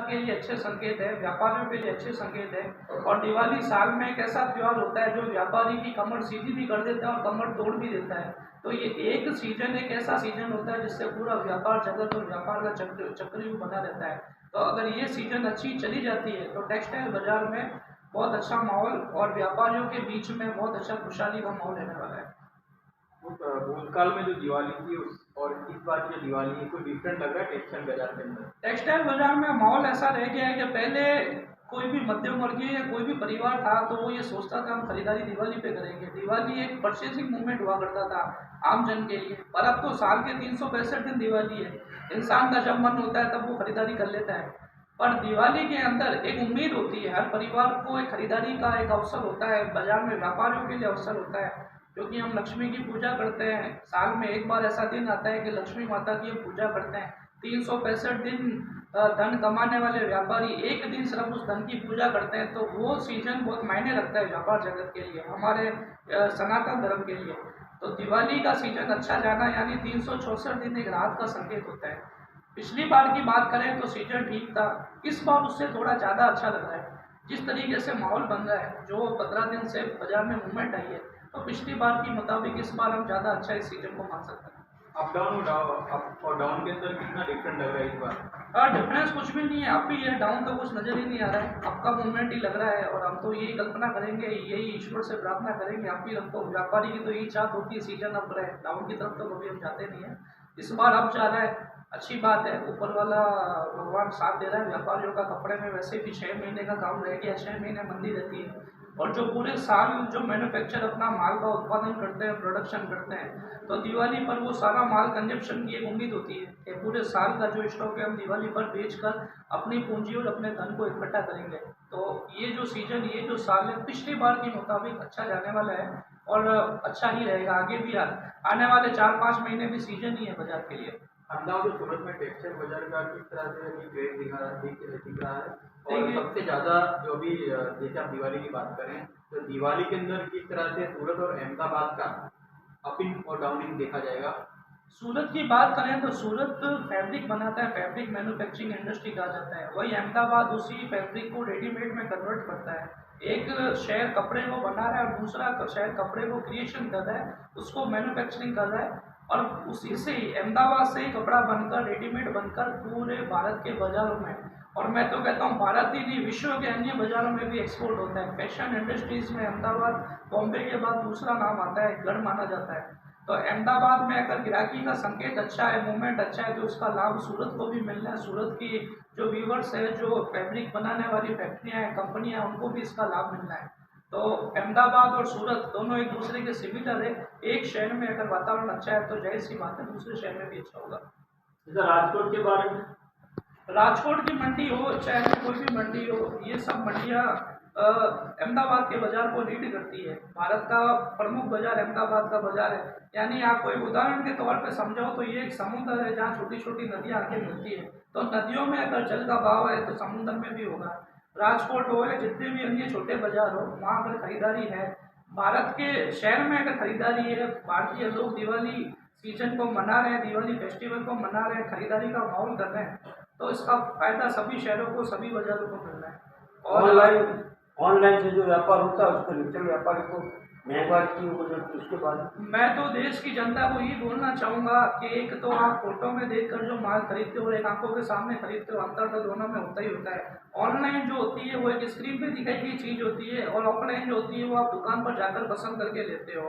के लिए अच्छे संकेत है, व्यापारियों के लिए अच्छे संकेत है। और दिवाली साल में एक ऐसा त्यौहार होता है जो व्यापारी की कमर सीधी भी कर देता है और कमर तोड़ भी देता है। तो ये एक सीजन, एक ऐसा सीजन होता है जिससे पूरा व्यापार जगत और व्यापार का चक्रव्यूह बना रहता है। तो अगर ये सीजन अच्छी चली जाती है तो टेक्सटाइल बाजार में बहुत अच्छा माहौल और व्यापारियों के बीच में बहुत अच्छा खुशहाली का माहौल रहने वाला है। भूतकाल में जो दिवाली थी और इस बार की जो दिवाली है, कोई डिफरेंट लग रहा है टेक्सटाइल बाजार के अंदर? टेक्सटाइल बाजार में माहौल ऐसा रह गया है कि पहले कोई भी मध्यम वर्गीय या कोई भी परिवार था तो वो ये सोचता था हम खरीदारी दिवाली पे करेंगे। दिवाली एक परचेसिंग मूवमेंट हुआ करता था आम जन के लिए। पर अब तो साल के 365 दिन दिवाली है। इंसान का जब मन होता है तब वो खरीदारी कर लेता है। पर दिवाली के अंदर एक उम्मीद होती है, हर परिवार को एक खरीदारी का एक अवसर होता है, बाजार में व्यापारियों के लिए अवसर होता है। क्योंकि हम लक्ष्मी की पूजा करते हैं, साल में एक बार ऐसा दिन आता है कि लक्ष्मी माता की हम पूजा करते हैं। 365 दिन धन कमाने वाले व्यापारी एक दिन सिर्फ उस धन की पूजा करते हैं, तो वो सीजन बहुत मायने रखता है व्यापार जगत के लिए, हमारे सनातन धर्म के लिए। तो दिवाली का सीजन अच्छा जाना यानी 364 दिन एक राहत का संकेत होता है। पिछली बार की बात करें तो सीजन ठीक था, इस बार उससे थोड़ा ज़्यादा अच्छा लग रहा है। जिस तरीके से माहौल बन रहा है, जो 15 दिन से बाजार में मूवमेंट आई है, तो पिछली बार की मुताबिक इस बार हम ज़्यादा अच्छा इस सीजन को मान सकते हैं। अप और डाउन के अंदर कितना डिफरेंट लग रहा है इस बार? डिफरेंस कुछ भी नहीं है, अप ही है, डाउन तो कुछ नज़र ही नहीं आ रहा है। अप का मूवमेंट ही लग रहा है और हम तो यही कल्पना करेंगे, यही ईश्वर से प्रार्थना करेंगे, आप ही हमको, व्यापारी की तो यही चाहत होती है सीजन अप रहे, डाउन की तरफ तो कभी हम जाते नहीं है। इस बार अप जा रहा है, अच्छी बात है, ऊपर वाला भगवान साथ दे रहा है। व्यापारियों का कपड़े में वैसे भी 6 महीने का काम रह गया, 6 महीने मंदी रहती है। और जो पूरे साल जो मैन्युफैक्चर अपना माल का उत्पादन करते हैं, प्रोडक्शन करते हैं, तो दिवाली पर वो सारा माल कंजप्शन की एक उम्मीद होती है कि पूरे साल का जो स्टॉक है हम दिवाली पर बेचकर अपनी पूंजी और अपने धन को इकट्ठा करेंगे। तो ये जो सीजन, ये जो साल है, पिछली बार के मुताबिक अच्छा जाने वाला है और अच्छा ही रहेगा आगे भी। आने वाले 4-5 महीने भी सीजन ही है बाजार के लिए। अहमदाबाद और सूरत में टेक्सटाइल बाजार का किस तरह से अभी क्रेज दिख रहा है? और देखिए, सबसे ज़्यादा जो भी जैसे आप दिवाली की बात करें, तो दिवाली के अंदर किस तरह से सूरत और अहमदाबाद का अपिंग और डाउनिंग देखा जाएगा? सूरत की बात करें तो सूरत फैब्रिक बनाता है, फैब्रिक मैन्युफैक्चरिंग इंडस्ट्री कहा जाता है। वही अहमदाबाद उसी फैब्रिक को रेडीमेड में कन्वर्ट करता है। एक शहर कपड़े को बना रहा है और दूसरा शहर कपड़े को क्रिएशन कर रहा है, उसको मैन्युफैक्चरिंग कर रहा है। और उसी से ही अहमदाबाद से ही कपड़ा बनकर, रेडीमेड बनकर पूरे भारत के बाजारों में, और मैं तो कहता हूँ भारत ही नहीं, विश्व के अन्य बाजारों में भी एक्सपोर्ट होता है। फैशन इंडस्ट्रीज में अहमदाबाद बॉम्बे के बाद दूसरा नाम आता है, गढ़ माना जाता है। तो अहमदाबाद में अगर गिराकी का संकेत अच्छा है, मूवमेंट अच्छा है, तो उसका लाभ सूरत को भी मिलना है। सूरत की जो व्यूवर्स है, जो फैब्रिक बनाने वाली फैक्ट्रियाँ हैं, कंपनियाँ हैं, उनको भी इसका लाभ मिलना है। तो अहमदाबाद और सूरत दोनों एक दूसरे के सिमिलर है। एक शहर में अगर वातावरण अच्छा है तो जाहिर सी बात है दूसरे शहर में भी अच्छा होगा। जैसे राजकोट के बारे में, राजकोट की मंडी हो चाहे कोई भी मंडी हो, ये सब मंडियाँ अहमदाबाद के बाजार को लीड करती है। भारत का प्रमुख बाजार अहमदाबाद का बाजार है। यानी आपको एक उदाहरण के तौर पे समझाओ तो ये एक समुद्र है जहाँ छोटी छोटी नदियाँ आके मिलती है। तो नदियों में अगर जल का बहाव है तो समुद्र में भी होगा। राजकोट हो या जितने भी अन्य छोटे बाजार हो, वहाँ अगर खरीदारी है, भारत के शहर में अगर खरीदारी है, भारतीय लोग दिवाली सीजन को मना रहे हैं, दिवाली फेस्टिवल को मना रहे हैं, खरीदारी का माहौल कर रहे हैं, तो इसका फायदा सभी शहरों को, सभी बाजारों को मिल रहा है। और ऑनलाइन से जो व्यापार होता है उसको रिटेल व्यापारी को महंगा की उसके बाद मैं तो देश की जनता को ये बोलना चाहूँगा कि एक तो आप फोटो में देखकर जो माल खरीदते हो और एक आंखों के सामने खरीदते हो, अंतर तो दोनों में होता ही होता है। ऑनलाइन जो होती है वो एक स्क्रीन पे दिखाई गई चीज़ होती है और ऑफलाइन जो होती है वो आप दुकान पर जाकर पसंद करके लेते हो।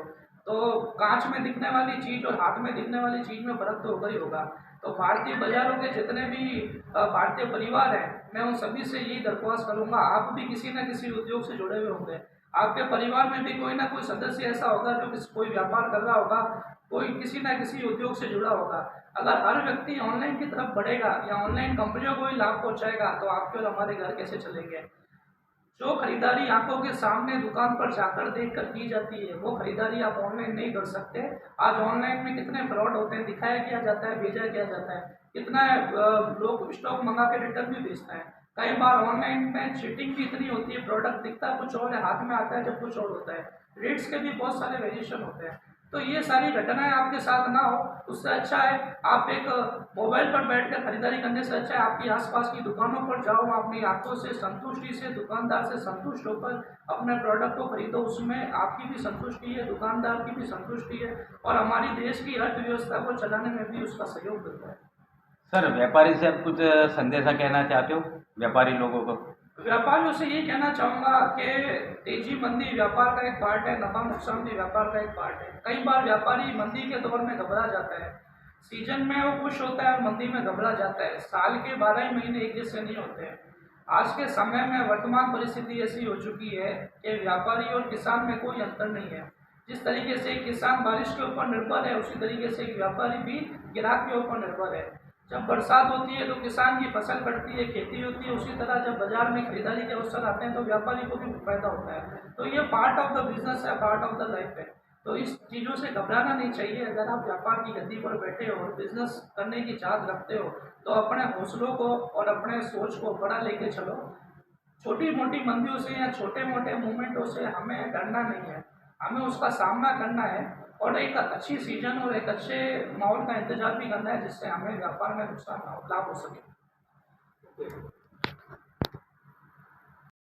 तो कांच में दिखने वाली चीज़ और हाथ में दिखने वाली चीज़ में फ़र्क तो होगा ही होगा। तो भारतीय बाजारों के जितने भी भारतीय परिवार हैं, मैं उन सभी से यही दरख्वास्त करूँगा, आप भी किसी न किसी उद्योग से जुड़े हुए होंगे। आपके परिवार में भी कोई ना कोई सदस्य ऐसा होगा जो कोई व्यापार कर रहा होगा, कोई किसी ना किसी उद्योग से जुड़ा होगा। अगर हर व्यक्ति ऑनलाइन की तरफ बढ़ेगा या ऑनलाइन कंपनियों को ही लाभ पहुंचाएगा तो आपके और हमारे घर कैसे चलेंगे। जो खरीदारी आंखों के सामने दुकान पर जाकर देखकर की जाती है, वो खरीदारी आप ऑनलाइन नहीं कर सकते। आज ऑनलाइन में कितने फ्रॉड होते हैं, दिखाया किया जाता है, भेजा किया जाता है, कितना लोग स्टॉक मंगा के रिटर्न भी भेजते हैं। कई बार ऑनलाइन में चीटिंग भी इतनी होती है, प्रोडक्ट दिखता कुछ और है, हाथ में आता है जब कुछ और होता है। रेट्स के भी बहुत सारे वेरिएशन होते हैं। तो ये सारी घटनाएं आपके साथ ना हो, उससे अच्छा है आप एक मोबाइल पर बैठकर खरीदारी करने से अच्छा है आपकी आसपास की दुकानों पर जाओ, अपनी आंखों से संतुष्टि से दुकानदार से संतुष्ट होकर अपने प्रोडक्ट को खरीदो। उसमें आपकी भी संतुष्टि है, दुकानदार की भी संतुष्टि है और हमारी देश की अर्थव्यवस्था को चलाने में भी उसका सहयोग मिलता है। सर, व्यापारी से आप कुछ संदेशा कहना चाहते हो व्यापारी लोगों को? व्यापारियों से ये कहना चाहूँगा कि तेजी मंदी व्यापार का एक पार्ट है, नफा नुकसान भी व्यापार का एक पार्ट है। कई बार व्यापारी मंदी के दौर में घबरा जाता है, सीजन में वो खुश होता है और मंदी में घबरा जाता है। साल के 12 ही महीने एक जैसे नहीं होते हैं। आज के समय में वर्तमान परिस्थिति ऐसी हो चुकी है कि व्यापारी और किसान में कोई अंतर नहीं है। जिस तरीके से किसान बारिश के ऊपर निर्भर है, उसी तरीके से व्यापारी भी ग्राहक के ऊपर निर्भर है। जब बरसात होती है तो किसान की फसल कटती है, खेती होती है, उसी तरह जब बाजार में खरीदारी के अवसर आते हैं तो व्यापारी को भी फायदा होता है। तो ये पार्ट ऑफ द बिजनेस है, पार्ट ऑफ द लाइफ है। तो इस चीज़ों से घबराना नहीं चाहिए। अगर आप व्यापार की गद्दी पर बैठे हो और बिजनेस करने की चाहत रखते हो तो अपने हौसलों को और अपने सोच को बड़ा लेके चलो। छोटी मोटी मंदियों से या छोटे मोटे मूवमेंटों से हमें डरना नहीं है, हमें उसका सामना करना है और एक अच्छी सीजन और एक अच्छे माहौल का इंतजार भी करना है जिससे हमें व्यापार में नुकसान लाभ हो सके।